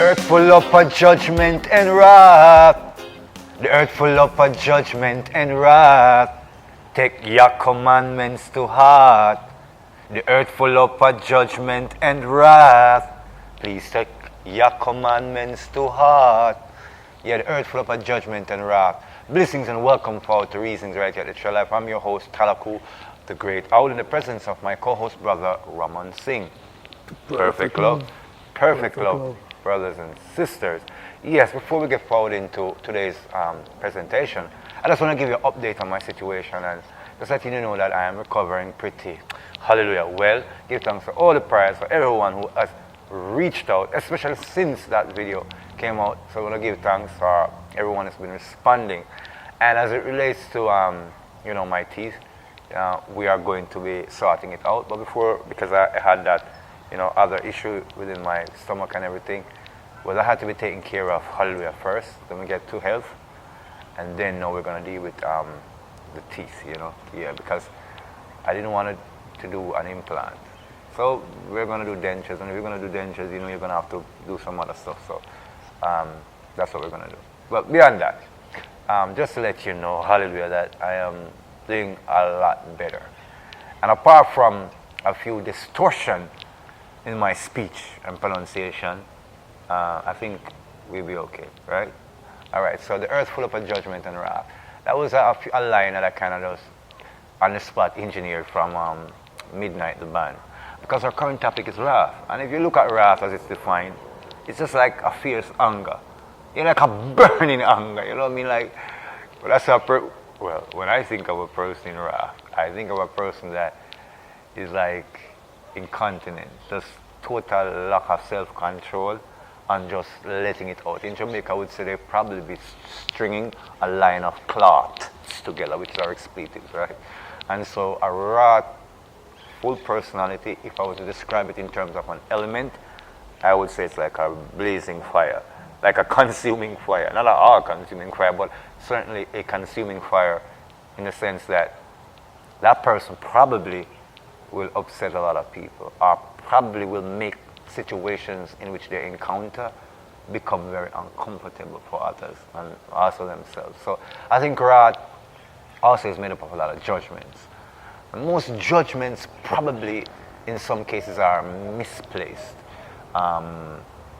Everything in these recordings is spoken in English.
earth full of a judgment and wrath. The earth full of a judgment and wrath. Take your commandments to heart. The earth full of a judgment and wrath. Please take your commandments to heart. Yeah, the earth full of a judgment and wrath. Blessings and welcome for the reasons right here at the True Life. I'm your host, Talaku, the Great. Out in the presence of my co-host brother, Ramon Singh. Perfect love. Perfect love, brothers and sisters. Yes, before we get forward into today's presentation, I just want to give you an update on my situation and just let you know that I am recovering pretty, hallelujah, well. Give thanks for all the prayers for everyone who has reached out, especially since that video came out. So I want to give thanks for everyone who's been responding. And as it relates to, my teeth, we are going to be sorting it out. But before, because I had that, other issue within my stomach and everything, well, I had to be taken care of, hallelujah, first. Then we get to health. And then now we're going to deal with the teeth, Yeah, because I didn't want to do an implant. So we're going to do dentures. And if you're going to do dentures, you're going to have to do some other stuff. So that's what we're going to do. But beyond that, just to let you know, hallelujah, that I am doing a lot better. And apart from a few distortion in my speech and pronunciation, I think we'll be okay, right? All right, so the earth full of a judgment and wrath. That was a line that I kind of just on the spot engineered from Midnight, the band. Because our current topic is wrath. And if you look at wrath as it's defined, it's just like a fierce anger. Like a burning anger, you know what I mean? Like, well, when I think of a person in wrath, I think of a person that is like incontinent, just total lack of self-control and just letting it out. In Jamaica, I would say they'd probably be stringing a line of cloths together, which are expletives, right? And so a wrathful personality, if I was to describe it in terms of an element, I would say it's like a blazing fire, like a consuming fire. Not an all-consuming fire, but certainly a consuming fire in the sense that that person probably will upset a lot of people, or probably will make situations in which they encounter become very uncomfortable for others and also themselves. So I think wrath also is made up of a lot of judgments. And most judgments probably in some cases are misplaced.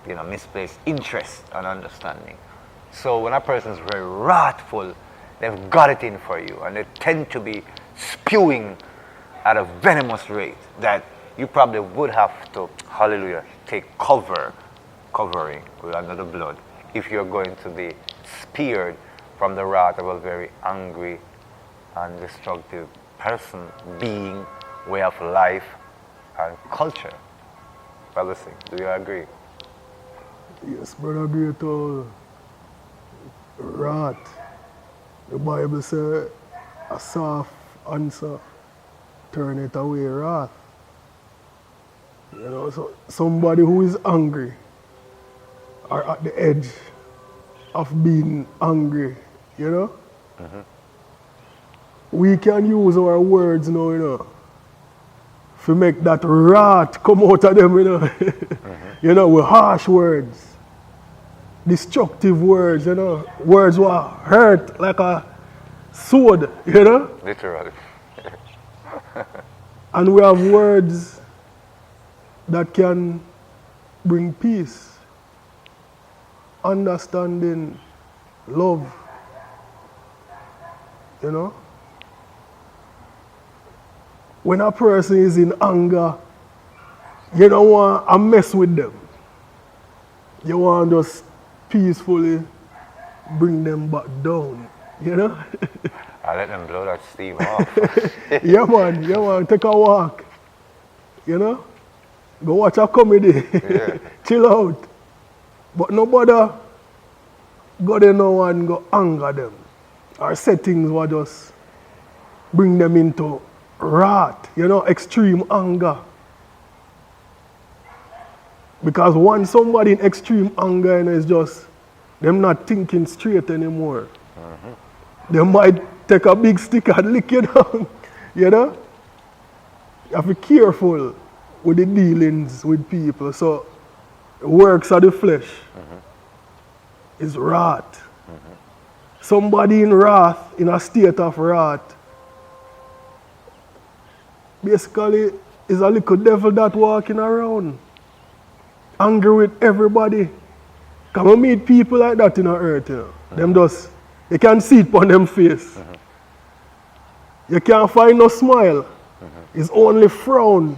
Misplaced interest and understanding. So when a person is very wrathful, they've got it in for you, and they tend to be spewing at a venomous rate that you probably would have to, hallelujah, take covering with another blood if you're going to be spared from the wrath of a very angry and destructive person, being, way of life, and culture. Brother Singh, do you agree? Yes, brother, agree to wrath. The Bible says a soft answer turn it away wrath. So somebody who is angry or at the edge of being angry, Mm-hmm. We can use our words now, to make that wrath come out of them, Mm-hmm. With harsh words, destructive words, words that hurt like a sword, Literally. And we have words that can bring peace, understanding, love, When a person is in anger, you don't want to mess with them. You want to just peacefully bring them back down, I let them blow that steam off. Yeah, man, take a walk, Go watch a comedy, Yeah. Chill out. But nobody go there now and go anger them. Our settings will just bring them into wrath, extreme anger. Because once somebody in extreme anger is just, them not thinking straight anymore. Mm-hmm. They might take a big stick and lick you down, You have to be careful with the dealings with people. So works of the flesh is wrath. Somebody in wrath, in a state of wrath, basically is a little devil that walking around, angry with everybody. Come and meet people like that in the earth, you know. Them just, you can see it on them face. You can't find no smile. It's only frown.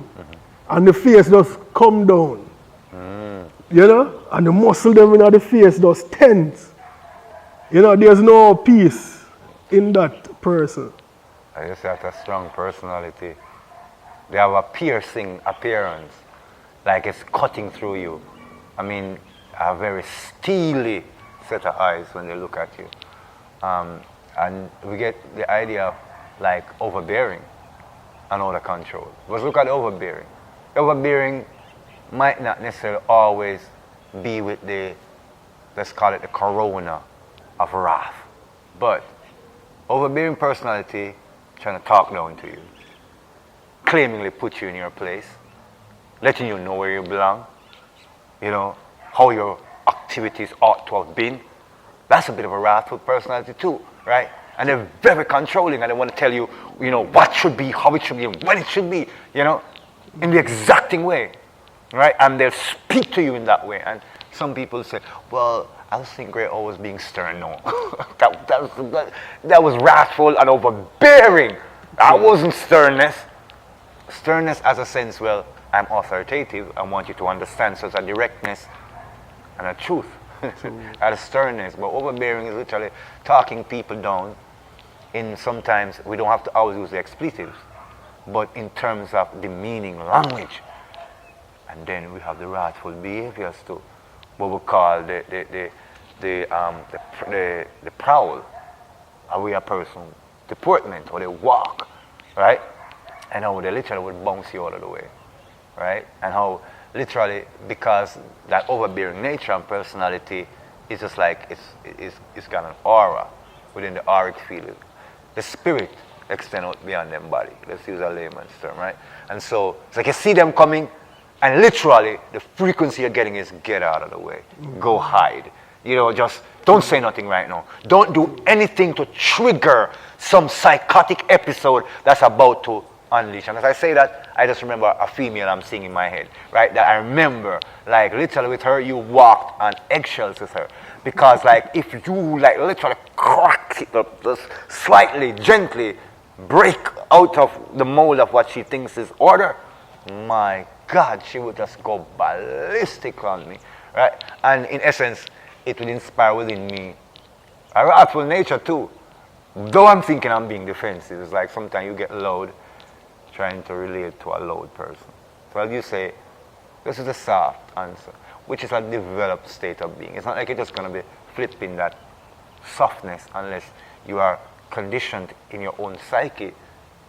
And the face just come down. You know? And the muscle them in the face just tense. You know, there's no peace in that person. I just have a strong personality. They have a piercing appearance, like it's cutting through you. I mean, a very steely set of eyes when they look at you. And we get the idea of like overbearing and out of control. Let's look at overbearing. Overbearing might not necessarily always be with the, let's call it the corona of wrath. But overbearing personality trying to talk down to you, claimingly put you in your place, letting you know where you belong, you know, how your activities ought to have been. That's a bit of a wrathful personality too, right? And they're very controlling and they want to tell you, you know, what should be, how it should be, when it should be, you know, in the exacting way, right? And they'll speak to you in that way. And some people say, well, I was thinking Gray always being stern. No, that was wrathful and overbearing. That wasn't sternness. Sternness has a sense, well, I'm authoritative. I want you to understand. So it's a directness and a truth. And a sternness. But overbearing is literally talking people down. In sometimes we don't have to always use the expletives, but in terms of demeaning language. And then we have the wrathful behaviors too, what we call the prowl, how we a person, deportment, or they walk, right? And how they literally would bounce you out of the way, right? And how literally, because that overbearing nature and personality is just like, it's got an aura within the auric field. The spirit extends out beyond them body. Let's use a layman's term, right? And so it's like you see them coming, and literally the frequency you're getting is get out of the way. Go hide. You know, just don't say nothing right now. Don't do anything to trigger some psychotic episode that's about to unleash. And as I say that, I just remember a female I'm seeing in my head, right? That I remember, like literally with her, you walked on eggshells with her. Because like if you like literally crack it up, just slightly, gently break out of the mold of what she thinks is order, my God, she would just go ballistic on me, right? And in essence, it would inspire within me a wrathful nature too. Though I'm thinking I'm being defensive, it's like sometimes you get loud trying to relate to a loud person. So you say, this is a soft answer, which is a developed state of being. It's not like you're just going to be flipping that softness unless you are conditioned in your own psyche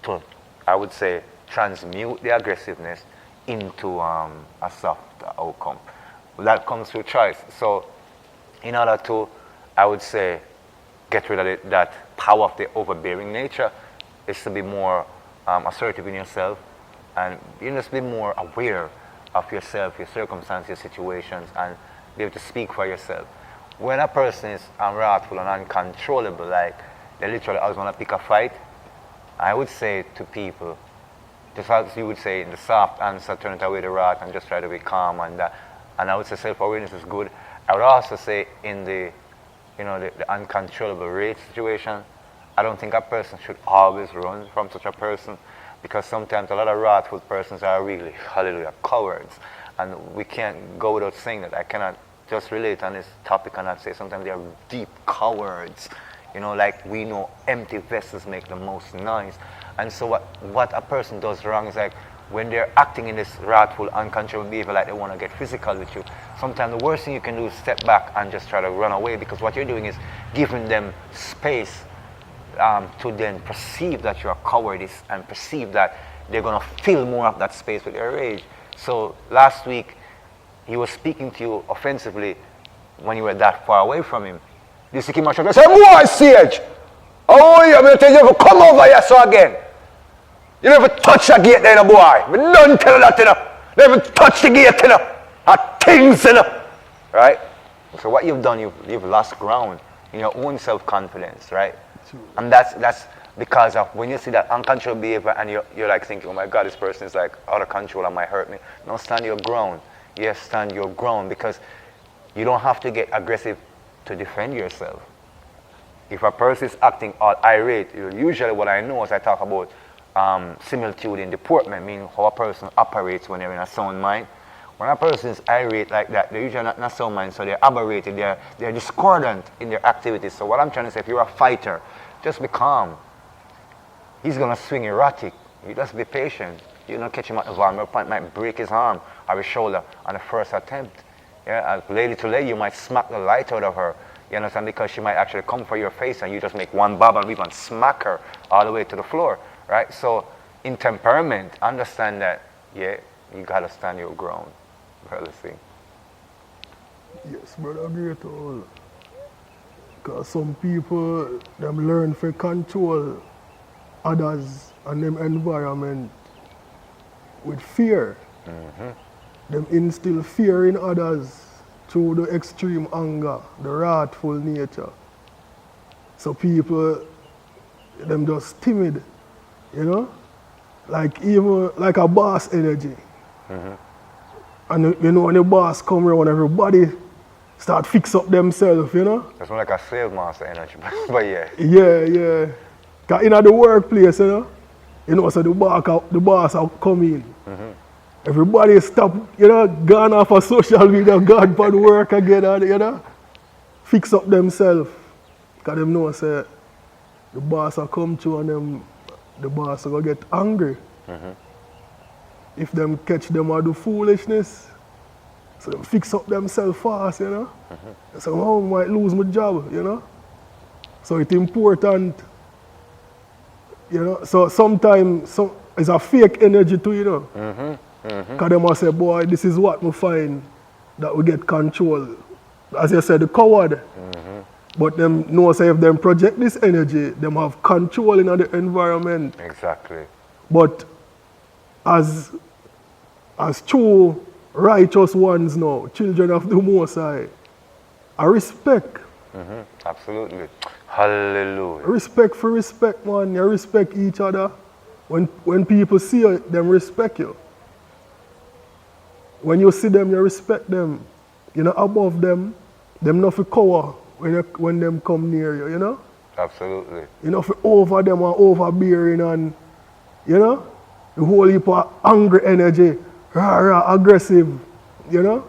to, I would say, transmute the aggressiveness into a soft outcome. That comes through choice. So in order to, I would say, get rid of that power of the overbearing nature is to be more assertive in yourself, and you must be more aware of yourself, your circumstances, your situations, and be able to speak for yourself. When a person is wrathful and uncontrollable, like they literally always want to pick a fight, I would say to people, just as you would say in the soft answer, turn it away the wrath and just try to be calm and that. And I would say self-awareness is good. I would also say in the, you know, the uncontrollable rage situation, I don't think a person should always run from such a person, because sometimes a lot of wrathful persons are really, hallelujah, cowards. And we can't go without saying that. I cannot just relate on this topic and not say sometimes they are deep cowards. You know, like we know empty vessels make the most noise. And so what a person does wrong is like when they're acting in this wrathful, uncontrollable behavior, like they want to get physical with you, sometimes the worst thing you can do is step back and just try to run away, because what you're doing is giving them space to then perceive that you're cowardice and perceive that they're going to fill more of that space with their rage. So last week, he was speaking to you offensively when you were that far away from him. You see him and say, boy, Sage! Oh, I'm going to tell you to come over here so again. You never touch that gate there, boy. But don't tell that, you know. Never touch the gate, you know. things, you know, right? So what you've done, you've lost ground in your own self-confidence, right? And that's because of when you see that uncontrolled behavior and you're like thinking, oh my God, this person is like out of control and might hurt me. No, stand your ground. Yes, stand your ground, because you don't have to get aggressive to defend yourself. If a person is acting all irate, usually what I know is I talk about similitude in deportment, meaning how a person operates when they're in a sound mind. When a person is irate like that, they're usually not in a sound mind, so they're aberrated, they're discordant in their activities. So what I'm trying to say, if you're a fighter, just be calm. He's going to swing erratic. You just be patient. You don't catch him at the vulnerable point, might break his arm or his shoulder on the first attempt. Yeah, lady to lady, you might smack the light out of her. You understand? Because she might actually come for your face and you just make one bob and weave and smack her all the way to the floor. Right? So in temperament, understand that, yeah, you got to stand your ground. Brother Singh. Yes, brother, agree to all. Because some people, them learn to control others and them environment with fear. Them instill fear in others through the extreme anger, the wrathful nature. So people, them just timid, you know? Like even like a boss energy. And you know when the boss come around, everybody start fix up themselves, you know? That's more like a slave master energy, but yeah. Yeah. Cause in the workplace, you know, so the boss will come in. Everybody stop, you know, gone off of social media, gone for the work again, and, you know, fix up themselves. Because them know, say, the boss will come through and the boss will get angry. If them catch them or do foolishness, so them fix up themselves fast, you know. So, oh, I might lose my job, you know. So it's important, you know. So sometimes it's a fake energy too, you know. Because they must say, boy, this is what we find that we get control. As you said, the coward. But them know, say, if them project this energy, them have control in the environment. Exactly. But as true righteous ones now, children of the Most High, I respect. Absolutely. Hallelujah. Respect for respect, man. You respect each other. When people see you, them respect you. When you see them, you respect them. You know, above them not for cover when them come near you, you know? Absolutely. You know, for over them and overbearing and, you know, the whole heap of angry energy, aggressive, you know?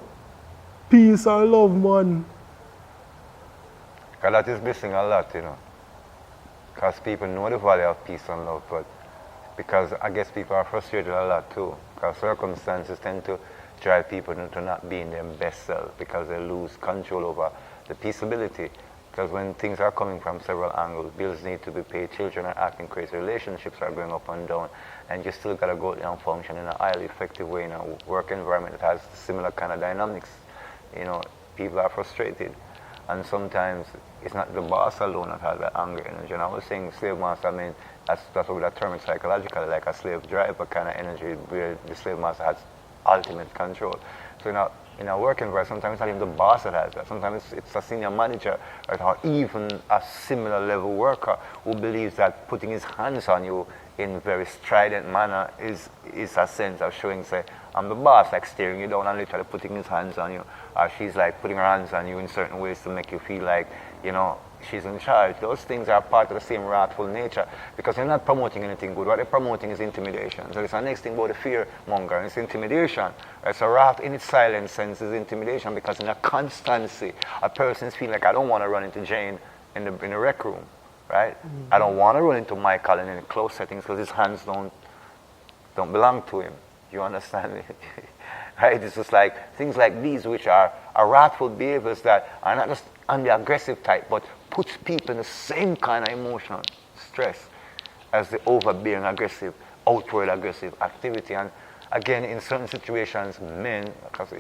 Peace and love, man. Because that is missing a lot, you know. Because people know the value of peace and love, but because I guess people are frustrated a lot too. Because circumstances tend to drive people to not be in their best self because they lose control over the peaceability. Because when things are coming from several angles, bills need to be paid, children are acting crazy, relationships are going up and down, and you still got to go out and function in a highly effective way in a work environment that has similar kind of dynamics. You know, people are frustrated. And sometimes it's not the boss alone that has that anger energy. And I was saying slave master, I mean, that's what that term is psychologically, like a slave driver kind of energy where the slave master has ultimate control. So in a work environment, sometimes it's not even the boss that has that. Sometimes it's a senior manager, right, or even a similar level worker who believes that putting his hands on you in a very strident manner is a sense of showing, say, I'm the boss, like staring you down and literally putting his hands on you. Or she's like putting her hands on you in certain ways to make you feel like, you know, she's in charge. Those things are part of the same wrathful nature because they're not promoting anything good. What they're promoting is intimidation. So it's the next thing about the fear monger, and it's intimidation. Right? So wrath in its silent sense is intimidation because in a constancy, a person's feeling like I don't want to run into Jane in the rec room, right? I don't want to run into Michael in close settings because his hands don't belong to him. You understand me? Right? It's just like things like these which are wrathful behaviors that are not just on the aggressive type, but puts people in the same kind of emotional stress as the overbearing aggressive, outward aggressive activity. And again, in certain situations, men, because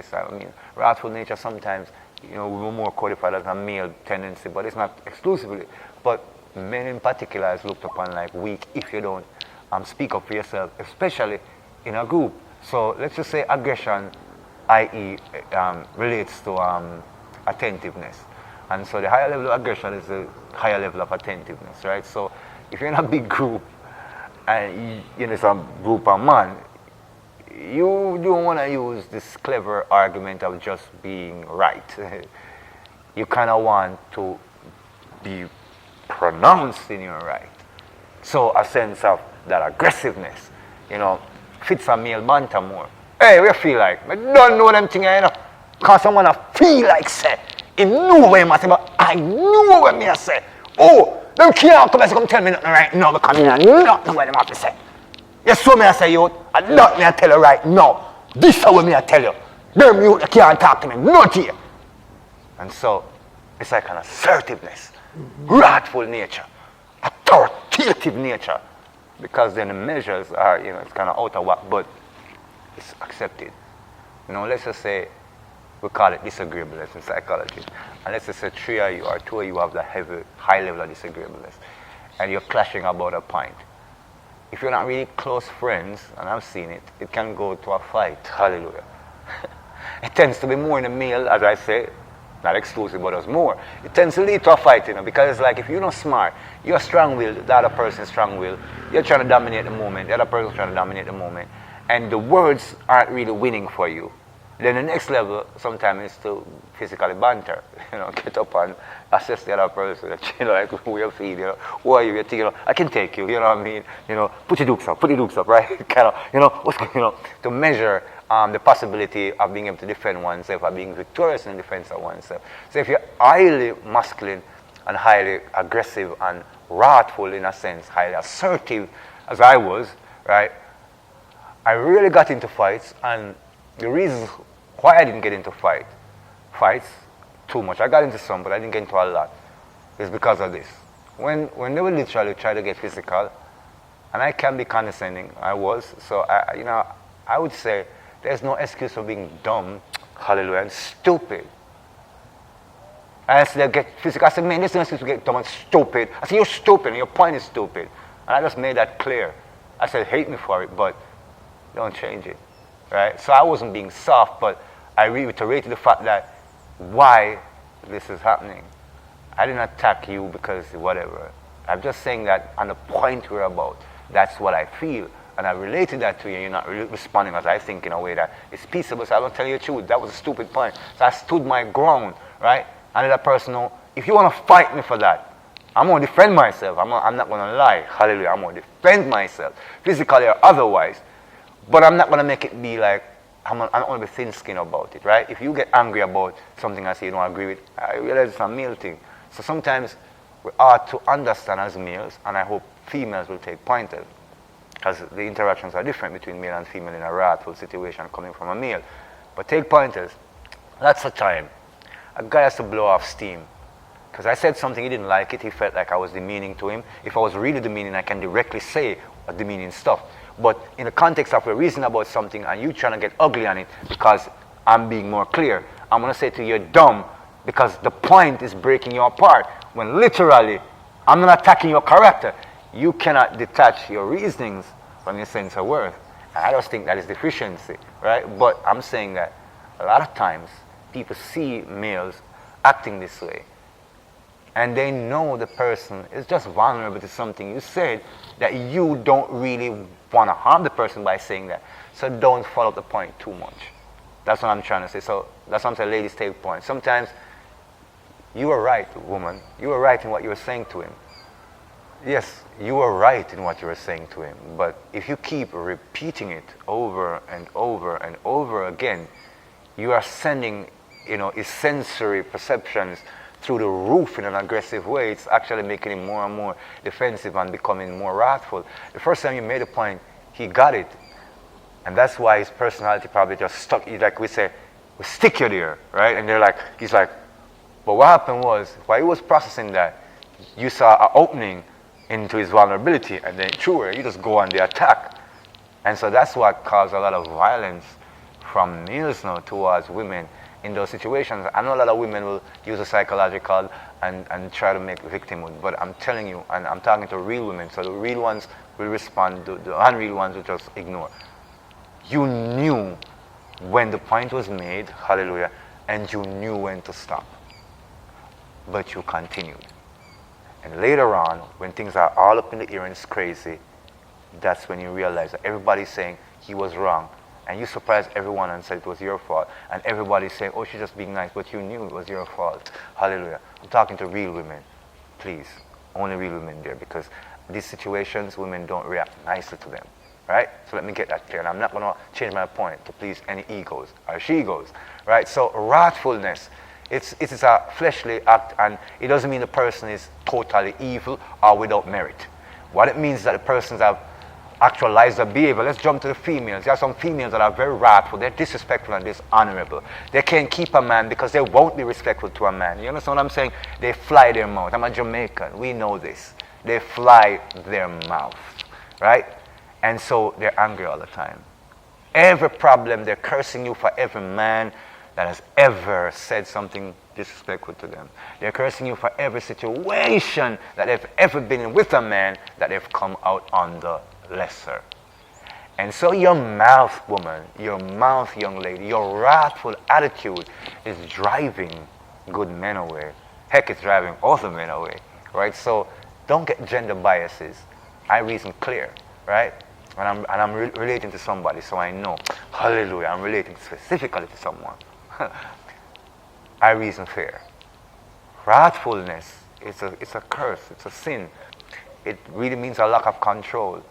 wrathful nature sometimes, you know, we're more codified as a male tendency, but it's not exclusively. But men in particular is looked upon like weak if you don't speak up for yourself, especially in a group. So let's just say aggression i.e. Relates to attentiveness. And so the higher level of aggression is the higher level of attentiveness, right? So if you're in a big group and you know some group of man, you don't want to use this clever argument of just being right. You kind of want to be pronounced in your right. So a sense of that aggressiveness, you know, fits a male banter more. Hey, we feel like, I don't know them things, you know, because someone feel like say, he knew what he must say, but I knew what me say. Oh, them can't come tell me nothing right now because I don't know what them have to say. You saw me I say, you, I don't me I tell you right now. This is what me I tell you. Them you can't talk to me, not here. And so, it's like an assertiveness, wrathful nature, authoritative nature, because then the measures are, you know, it's kind of out of whack, but it's accepted. You know, let's just say, we call it disagreeableness in psychology. And let's just say 3 of you or 2 of you have the high level of disagreeableness, and you're clashing about a point. If you're not really close friends, and I've seen it, it can go to a fight. Hallelujah. It tends to be more in the male, as I say, not exclusive, but there's more. It tends to lead to a fight, you know, because it's like if you're not smart, you're strong-willed, the other person is strong-willed, you're trying to dominate the moment, the other person is trying to dominate the moment, and the words aren't really winning for you. Then the next level sometimes is to physically banter, you know, get up and assess the other person, you know, like who you feel, you know, who are you, you know, I can take you, you know what I mean, you know, put your dukes up, right, kind of, you know, you know, to measure the possibility of being able to defend oneself, or being victorious in defense of oneself. So if you're highly masculine and highly aggressive and wrathful in a sense, highly assertive, as I was, right, I really got into fights, and the reasons why I didn't get into fights too much, I got into some, but I didn't get into a lot, is because of this. When they would literally try to get physical, and I can be condescending, I was, so you know, I would say there's no excuse for being dumb, hallelujah, and stupid. I said, get physical. I said, man, there's no excuse to get dumb and stupid. I said, you're stupid, and your point is stupid. And I just made that clear. I said, hate me for it, but don't change it. Right? So I wasn't being soft, but I reiterated the fact that why this is happening. I didn't attack you because whatever. I'm just saying that on the point we're about, that's what I feel. And I related that to you, you're not responding as I think in a way that is peaceable. So I don't tell you the truth. That was a stupid point. So I stood my ground, right? And let that person know, if you want to fight me for that, I'm going to defend myself. I'm not going to lie. Hallelujah. I'm going to defend myself, physically or otherwise. But I'm not going to make it be like, I'm not going to be thin-skinned about it, right? If you get angry about something I say you don't agree with, I realize it's a male thing. So sometimes we ought to understand as males, and I hope females will take pointers, because the interactions are different between male and female in a wrathful situation coming from a male. But take pointers. Lots of time, a guy has to blow off steam. Because I said something, he didn't like it, he felt like I was demeaning to him. If I was really demeaning, I can directly say demeaning stuff. But in the context of a reason about something and you trying to get ugly on it because I'm being more clear, I'm going to say to you, you're dumb because the point is breaking you apart. When literally, I'm not attacking your character. You cannot detach your reasonings from your sense of worth. And I just think that is deficiency, right? But I'm saying that a lot of times people see males acting this way, and they know the person is just vulnerable to something you said, that you don't really want to harm the person by saying that. So don't follow up the point too much. That's what I'm trying to say. So that's what I'm saying, ladies take points. Sometimes you were right, woman. You were right in what you were saying to him. Yes, you were right in what you were saying to him. But if you keep repeating it over and over and over again, you are sending, you know, his sensory perceptions through the roof in an aggressive way. It's actually making him more and more defensive and becoming more wrathful. The first time you made a point, he got it. And that's why his personality probably just stuck. Like we say, we stick you there, right? And they're like, he's like, but what happened was, while he was processing that, you saw an opening into his vulnerability, and then sure, you just go on the attack. And so that's what caused a lot of violence from males now towards women in those situations. I know a lot of women will use a psychological and try to make victimhood, but I'm telling you, and I'm talking to real women, so the real ones will respond, the unreal ones will just ignore. You knew when the point was made, hallelujah, and you knew when to stop. But you continued. And later on, when things are all up in the air and it's crazy, that's when you realize that everybody's saying he was wrong. And you surprised everyone and said it was your fault. And everybody's saying, oh, she's just being nice, but you knew it was your fault. Hallelujah. I'm talking to real women. Please, only real women there, because these situations, women don't react nicely to them. Right? So let me get that clear. And I'm not going to change my point to please any egos or she-egos. Right? So wrathfulness, it's a fleshly act, and it doesn't mean the person is totally evil or without merit. What it means is that the persons have actualized their behavior. Let's jump to the females. There are some females that are very wrathful. They're disrespectful and dishonorable. They can't keep a man because they won't be respectful to a man. You understand what I'm saying? They fly their mouth. I'm a Jamaican. We know this. They fly their mouth. Right? And so they're angry all the time. Every problem, they're cursing you for every man that has ever said something disrespectful to them. They're cursing you for every situation that they've ever been in with a man that they've come out on the lesser. And so your mouth, woman, your mouth, young lady, your wrathful attitude is driving good men away. Heck, it's driving other men away, right? So don't get gender biases. I reason clear, right? And I'm relating to somebody, so I know. Hallelujah, I'm relating specifically to someone. I reason fair. Wrathfulness, it's a curse, it's a sin. It really means a lack of control.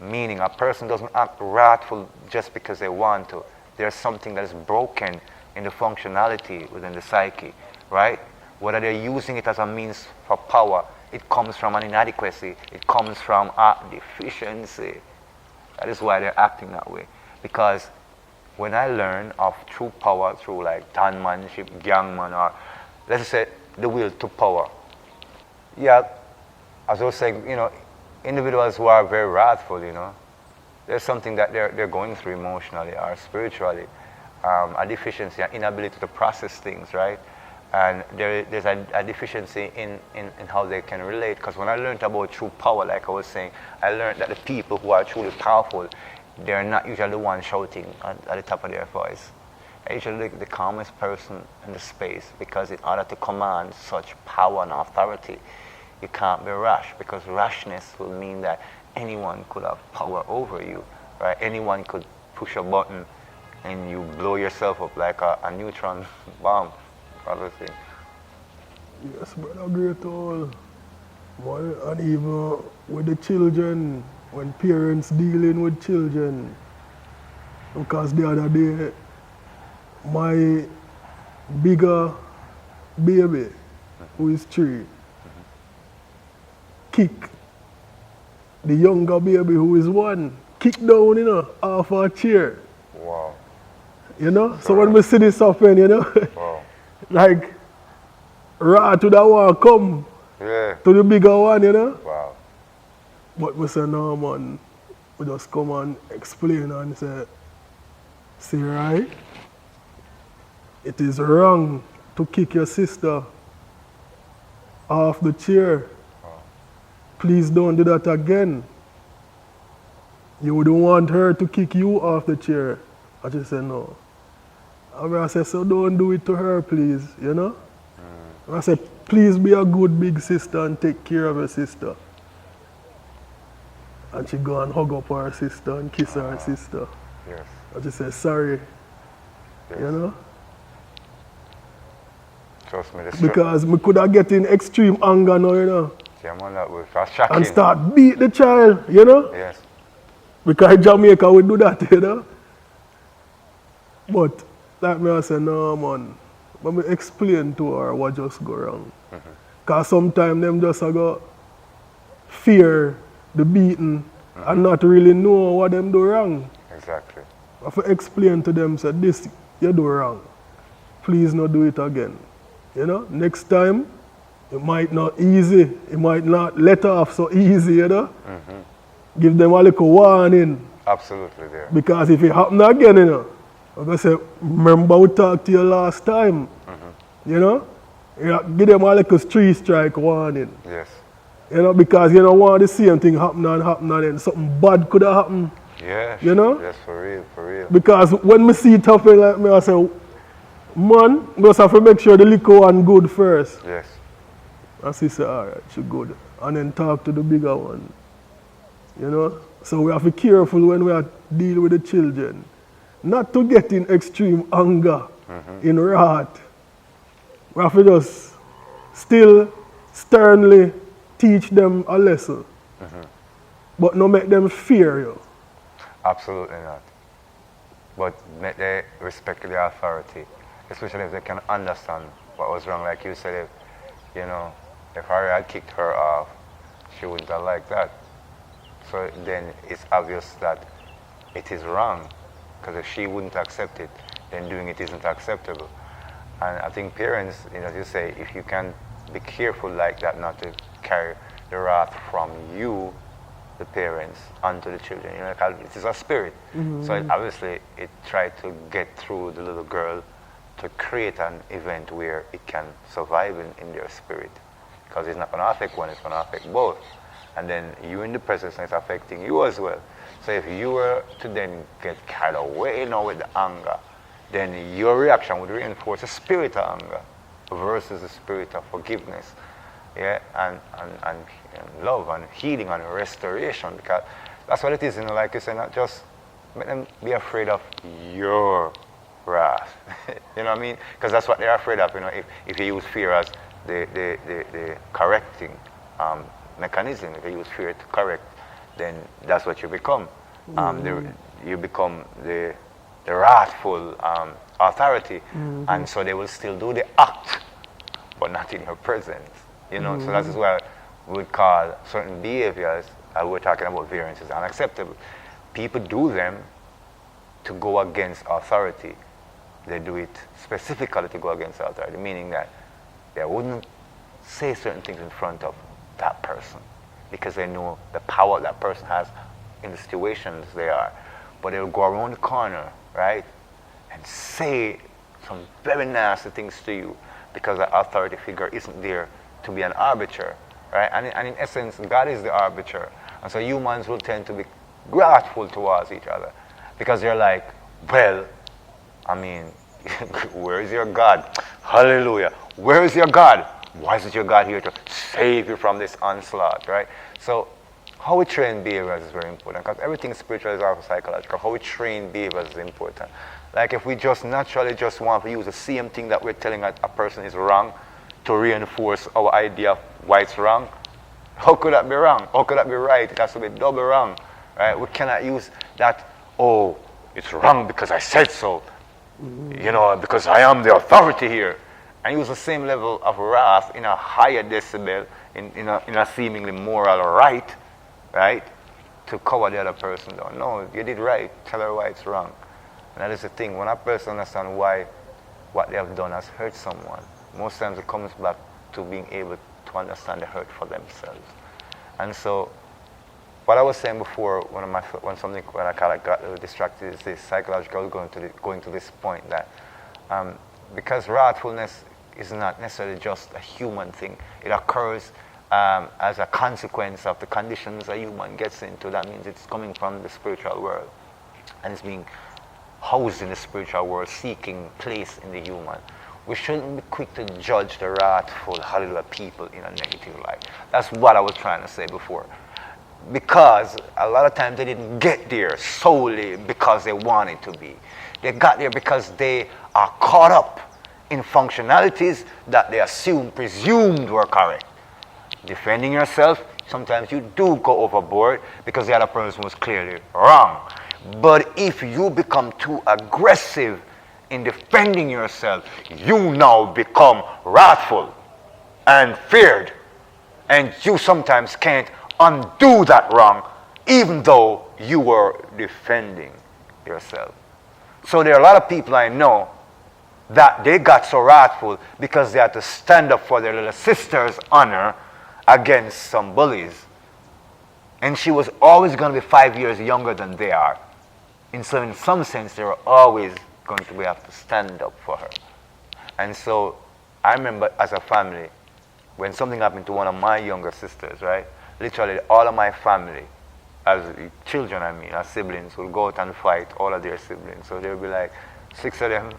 Meaning a person doesn't act wrathful just because they want to. There's something that is broken in the functionality within the psyche, right? Whether they're using it as a means for power, it comes from an inadequacy, it comes from a deficiency. That is why they're acting that way. Because when I learn of true power through like gunmanship, gangman, or let's say the will to power. Yeah, as I was saying, individuals who are very wrathful, there's something that they're going through emotionally or spiritually, a deficiency, an inability to process things, right? And there's a deficiency in how they can relate. Because when I learned about true power, like I was saying, I learned that the people who are truly powerful, they're not usually the ones shouting at the top of their voice. They're usually the calmest person in the space, because in order to command such power and authority, you can't be rash, because rashness will mean that anyone could have power over you, right? Anyone could push a button and you blow yourself up like a neutron bomb, other thing. Yes, brother, great all. And even with the children, when parents dealing with children, because the other day, my bigger baby, who is 3, kick the younger baby who is 1, kick down, off a chair. Wow. So when we see this happen, Wow. like, to that one come to the bigger one, Wow. But we say, no, man, we just come and explain and say, see, right? It is wrong to kick your sister off the chair. Please don't do that again. You wouldn't want her to kick you off the chair. I just said, no. And I said, so don't do it to her, please, And I said, please be a good big sister and take care of your sister. And she go and hug up her sister and kiss her sister. Yes. I just said, sorry, Yes. Trust me, this Because we could have get in extreme anger now, Yeah, man, that was shocking. And start beat the child, Yes. Because Jamaica would do that, But, like me, I say, no, man. Let me explain to her what just go wrong. Because sometimes them just go fear the beating and not really know what them do wrong. Exactly. I have to explain to them, say, this you do wrong. Please not do it again. Next time, it might not easy. It might not let off so easy, Give them a little warning. Absolutely there. Because if it happen again, I'm going to say, remember we talked to you last time. Give them a little 3 strike warning. Yes. Because you don't want the same thing happen and then something bad could have happened Yeah. You know? That's for real, for real. Because when me see it happen like me, I say, man, we just have to make sure the liquor one good first. Yes. And she say, all right, she good. And then talk to the bigger one. You know? So we have to be careful when we are dealing with the children. Not to get in extreme anger, in wrath. We have to just still sternly teach them a lesson. But not make them fear you. Absolutely not. But make they respect the authority, especially if they can understand what was wrong. Like you said, if, you know, if Harry had kicked her off, she wouldn't have liked that. So then it's obvious that it is wrong, because if she wouldn't accept it, then doing it isn't acceptable. And I think parents, you know, as you say, if you can be careful like that, not to carry the wrath from you, the parents, onto the children. You know, it is a spirit. So obviously it tried to get through the little girl to create an event where it can survive in their spirit. Because it's not going to affect one, it's going to affect both. And then you in the presence, and it's affecting you as well. So if you were to then get carried away now with the anger, then your reaction would reinforce the spirit of anger versus the spirit of forgiveness. Yeah, and love and healing and restoration, because that's what it is, you know, like you said, not just make them be afraid of your wrath. You know what I mean? Because that's what they're afraid of, you know, if you use fear as the correcting mechanism, if you use fear to correct, then that's what you become. You become the wrathful authority, and so they will still do the act, but not in your presence. You know, so that is why we would call certain behaviors, we're talking about variances, unacceptable. People do them to go against authority. They do it specifically to go against authority, meaning that they wouldn't say certain things in front of that person because they know the power that person has in the situations they are. But they'll go around the corner, right, and say some very nasty things to you because the authority figure isn't there to be an arbiter, right? And in essence, God is the arbiter. And so humans will tend to be wrathful towards each other because they're like, well, I mean, where is your God? Hallelujah. Where is your God? Why isn't your God here to save you from this onslaught, right? So how we train behaviors is very important, because everything spiritual is also psychological. How we train behaviors is important. Like if we just naturally just want to use the same thing that we're telling a person is wrong to reinforce our idea of why it's wrong, how could that be wrong? How could that be right? It has to be double wrong, right? We cannot use that, oh, it's wrong because I said so, you know, because I am the authority here, and use the same level of wrath in a higher decibel, in a seemingly moral right, to cover the other person down. No, you did right, tell her why it's wrong. And that is the thing, when a person understands why what they have done has hurt someone, most times it comes back to being able to understand the hurt for themselves. And so, what I was saying before, when I kind of got a little distracted, is this psychological going to this point that because wrathfulness is not necessarily just a human thing, it occurs as a consequence of the conditions a human gets into. That means it's coming from the spiritual world, and it's being housed in the spiritual world, seeking place in the human. We shouldn't be quick to judge the wrathful, hallelujah, people in a negative light. That's what I was trying to say before. Because a lot of times they didn't get there solely because they wanted to be. They got there because they are caught up in functionalities that they presumed were correct. Defending yourself, sometimes you do go overboard because the other person was clearly wrong. But if you become too aggressive in defending yourself, you now become wrathful and feared. And you sometimes can't undo that wrong, even though you were defending yourself. So there are a lot of people I know that they got so wrathful because they had to stand up for their little sister's honor against some bullies. And she was always going to be 5 years younger than they are. And so in some sense, they were always going to have to stand up for her. And so I remember as a family, when something happened to one of my younger sisters, right? Literally all of my family as children, I mean, as siblings, will go out and fight all of their siblings. So there'll be like 6 of them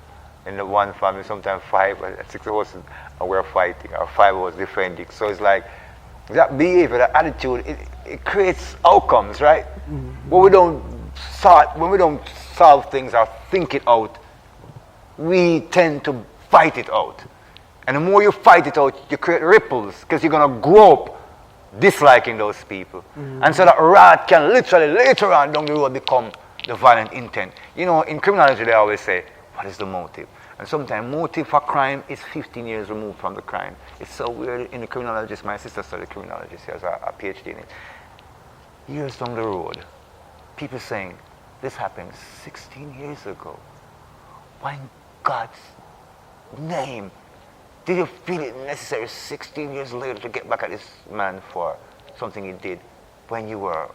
in the one family, sometimes 5, but 6 of us, and we're fighting, or 5 of us defending. So it's like that behavior, that attitude, it creates outcomes, right? When we don't solve things or think it out, we tend to fight it out. And the more you fight it out, you create ripples, because you're going to grow up disliking those people. And so that wrath can literally later on down the road become the violent intent. You know, in criminology they always say, what is the motive? And sometimes motive for crime is 15 years removed from the crime. It's so weird in the criminologist. My sister studied criminology. She has a PhD in it. Years down the road, people saying, this happened 16 years ago. Why in God's name did you feel it necessary 16 years later to get back at this man for something he did when you were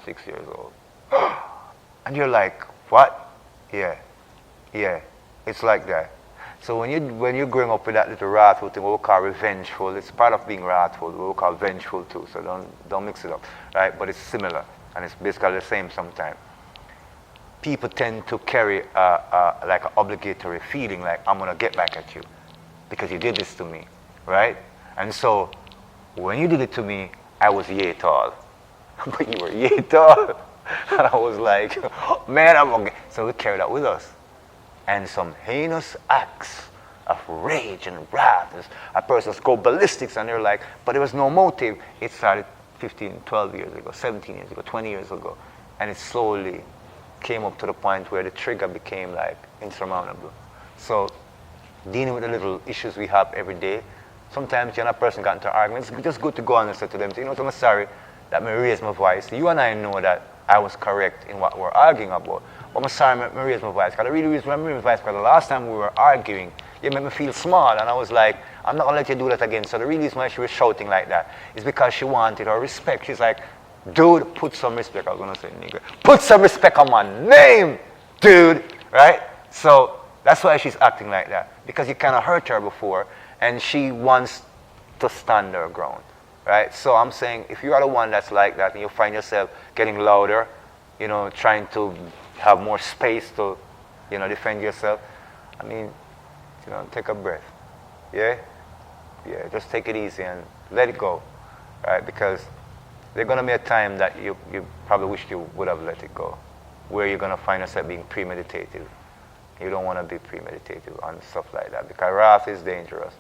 6 years old? And you're like, what? Yeah, it's like that. So when you're growing up with that little wrathful thing, what we call revengeful, it's part of being wrathful, what we call vengeful too, so don't mix it up, right? But it's similar, and it's basically the same sometimes. People tend to carry like an obligatory feeling, like, I'm going to get back at you because you did this to me, right? And so when you did it to me, I was yay tall. But you were yay tall. And I was like, man, I'm okay. So we carry that with us. And some heinous acts of rage and wrath. A person's go ballistics and they're like, but there was no motive. It started 15, 12 years ago, 17 years ago, 20 years ago. And it slowly came up to the point where the trigger became like insurmountable. So dealing with the little issues we have every day, sometimes you and a person got into arguments, it's just good to go on and say to them, you know what, I'm sorry that I raised my voice. You and I know that I was correct in what we're arguing about. But I'm sorry I raised my voice. Because I really raised my voice because the last time we were arguing, you made me feel small. And I was like, I'm not going to let you do that again. So the reason why she was shouting like that is because she wanted her respect. She's like, dude, put some respect. I was going to say nigger. Put some respect on my name, dude. Right? So that's why she's acting like that. Because you kind of hurt her before. And she wants to stand her ground. Right? So I'm saying, if you are the one that's like that and you find yourself getting louder, you know, trying to have more space to, you know, defend yourself, I mean, you know, take a breath. Yeah? Yeah, just take it easy and let it go. Right? Because there's going to be a time that you probably wish you would have let it go, where you're going to find yourself being premeditative. You don't want to be premeditative on stuff like that, because wrath is dangerous.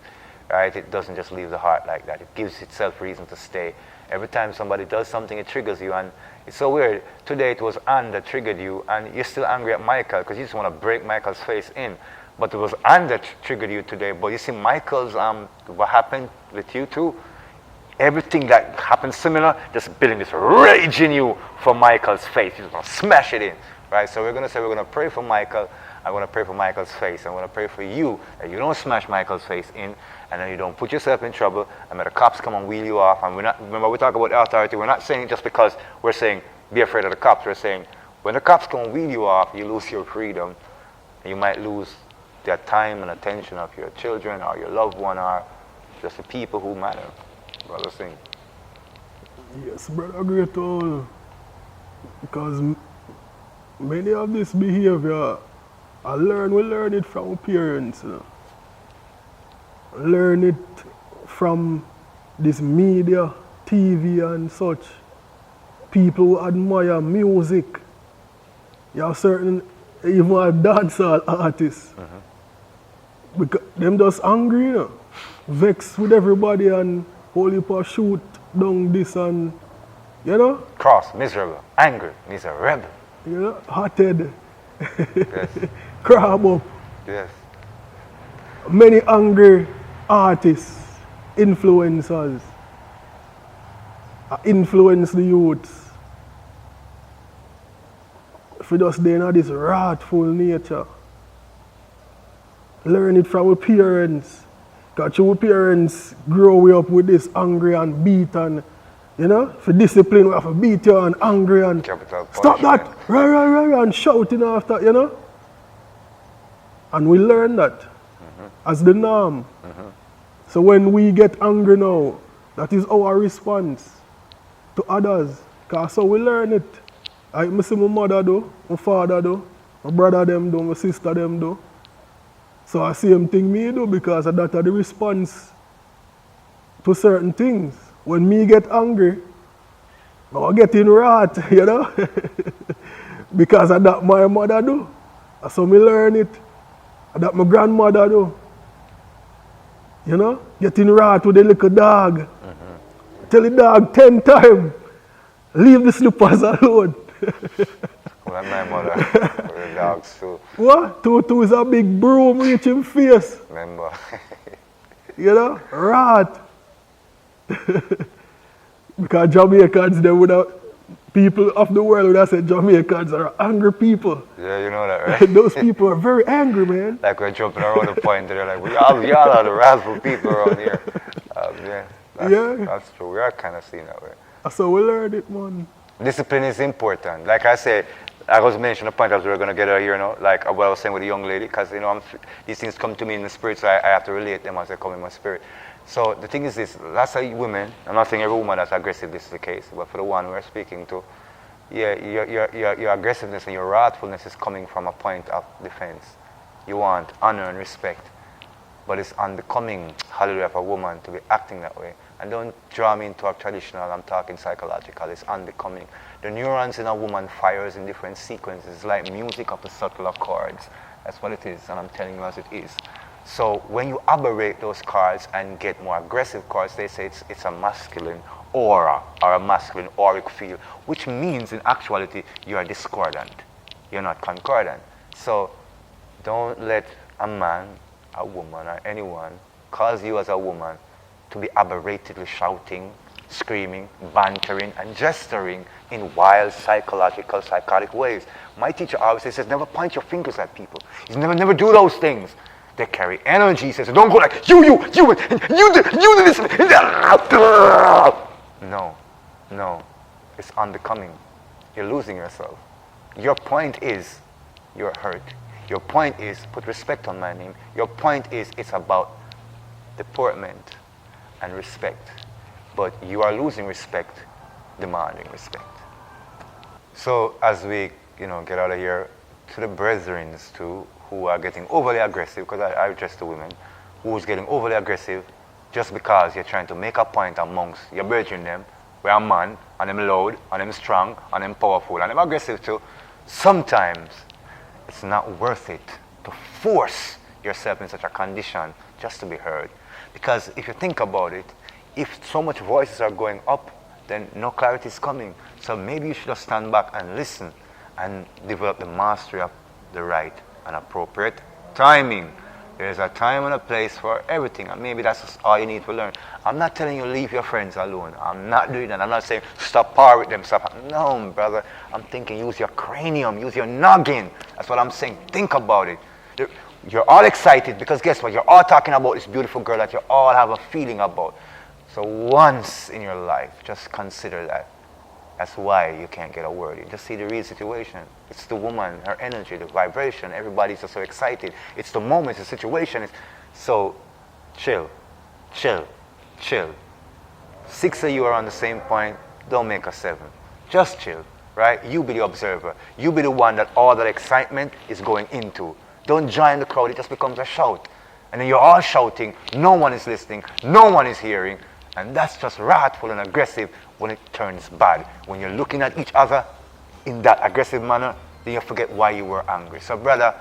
Right? It doesn't just leave the heart like that. It gives itself reason to stay. Every time somebody does something, it triggers you. And it's so weird. Today it was Anne that triggered you, and you're still angry at Michael because you just want to break Michael's face in. But it was Anne that triggered you today. But you see Michael's, what happened with you too, everything that happened similar, just building this rage in you for Michael's face. You're just going to smash it in. Right? So we're going to say we're going to pray for Michael. I'm going to pray for Michael's face. I'm going to pray for you that you don't smash Michael's face in, and then you don't put yourself in trouble, and when the cops come and wheel you off. And remember we talk about authority, we're not saying it just because we're saying be afraid of the cops. We're saying when the cops come and wheel you off, you lose your freedom, and you might lose the time and attention of your children or your loved one or just the people who matter. Brother Singh. Yes, brother, agree to all. Because many of this behavior, we learn it from our parents. You know. Learn it from this media, TV and such. People who admire music. You have certain, even a dancehall artists. Because them just angry, you know. Vexed with everybody and whole heap of shoot down this and, you know. Cross, miserable, angry, miserable. You know, hot-head. Yes. Crab up. Yes. Many angry artists, influencers, influence the youths. If we just then have this wrathful nature, learn it from our parents. Because our parents grow we up with this angry and beat and, you know, for discipline we have to beat you and angry and stop that, right, and shouting after, you know. And we learn that as the norm. So when we get angry now, that is our response to others. Because so we learn it. I see my mother do, my father do, my brother them do, my sister them do. So I same thing me do because that are the response to certain things. When me get angry, I get in wrath, you know. Because of that my mother do. So me learn it. That my grandmother do. You know, get in wrath with the little dog. Tell the dog 10 times, leave the slippers alone. Well, my mother, with the dogs too. What? Tutu is a big broom reaching face. Remember? You know, wrath. Because Jamaicans, they would have, people of the world would have said Jamaicans are angry people. Yeah, you know that, right? Those people are very angry, man. Like we're jumping around the point, they're like, we all are the wrathful people around here. That's true. We are kind of seen that way. So we learned it, man. Discipline is important. Like I said, I was mentioning a point as we were going to get out here, you know, like what I was saying with the young lady, because, you know, these things come to me in the spirit, so I have to relate them as they come in my spirit. So the thing is this, lots of women, I'm not saying every woman that's aggressive this is the case, but for the one we're speaking to, yeah, your aggressiveness and your wrathfulness is coming from a point of defense. You want honor and respect, but it's unbecoming, hallelujah, for a woman to be acting that way. And don't draw me into a traditional, I'm talking psychological, it's unbecoming. The neurons in a woman fires in different sequences, it's like music of the subtler chords. That's what it is, and I'm telling you as it is. So when you aberrate those chords and get more aggressive chords, they say it's a masculine aura or a masculine auric field, which means in actuality you are discordant. You're not concordant. So don't let a man, a woman, or anyone cause you as a woman to be aberratedly shouting, screaming, bantering, and gesturing in wild psychological, psychotic ways. My teacher always says, never point your fingers at people. He says, never do those things. They carry energy. He says, don't go like, you do this. No, it's unbecoming. You're losing yourself. Your point is, you're hurt. Your point is, put respect on my name. Your point is, it's about deportment and respect. But you are losing respect, demanding respect. So as we, get out of here, to the brethren too, who are getting overly aggressive, because I address the women, who's getting overly aggressive just because you're trying to make a point amongst your brethren them, where a man, and them loud, and them strong, and them powerful, and them aggressive too. Sometimes it's not worth it to force yourself in such a condition just to be heard. Because if you think about it, if so much voices are going up, then no clarity is coming. So maybe you should just stand back and listen and develop the mastery of the right and appropriate timing. There's a time and a place for everything, and maybe that's just all you need to learn. I'm not telling you leave your friends alone. I'm not doing that. I'm not saying stop par with them. No, brother. I'm thinking use your cranium, use your noggin. That's what I'm saying. Think about it. You're all excited because guess what? You're all talking about this beautiful girl that you all have a feeling about. So once in your life, just consider that. That's why you can't get a word. You just see the real situation. It's the woman, her energy, the vibration. Everybody's just so excited. It's the moment, the situation. So chill. 6 of you are on the same point. Don't make a 7. Just chill, right? You be the observer. You be the one that all that excitement is going into. Don't join the crowd. It just becomes a shout. And then you're all shouting. No one is listening. No one is hearing. And that's just wrathful and aggressive when it turns bad. When you're looking at each other in that aggressive manner, then you forget why you were angry. So brother,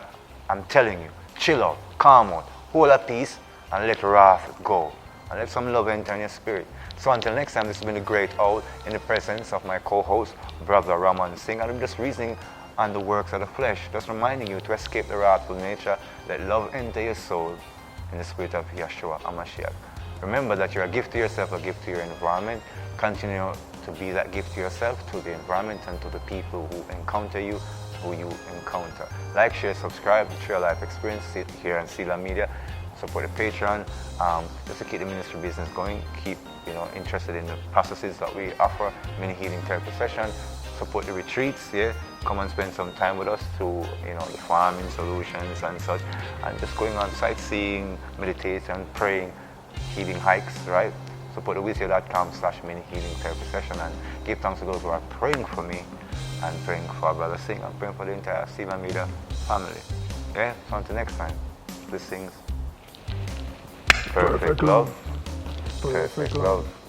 I'm telling you, chill out, calm out, hold a peace, and let wrath go. And let some love enter in your spirit. So until next time, this has been a great hour in the presence of my co-host, Brother Ramon Singh. And I'm just reasoning on the works of the flesh, just reminding you to escape the wrathful nature, let love enter your soul in the spirit of Yeshua HaMashiach. Remember that you're a gift to yourself, a gift to your environment. Continue to be that gift to yourself, to the environment, and to the people who encounter you, who you encounter. Like, share, subscribe to Share Life Experience here on Seala Media. Support the Patreon, just to keep the ministry business going. Keep interested in the processes that we offer, mini healing therapy sessions. Support the retreats, come and spend some time with us through the farming solutions and such, and just going on sightseeing, meditation, praying, healing hikes, right? Support the wizio.com/mini healing therapy session and give thanks to those who are praying for me and praying for Brother Singh and praying for the entire Stephen Media family. Yeah, so until next time, blessings. Perfect love. Perfect love.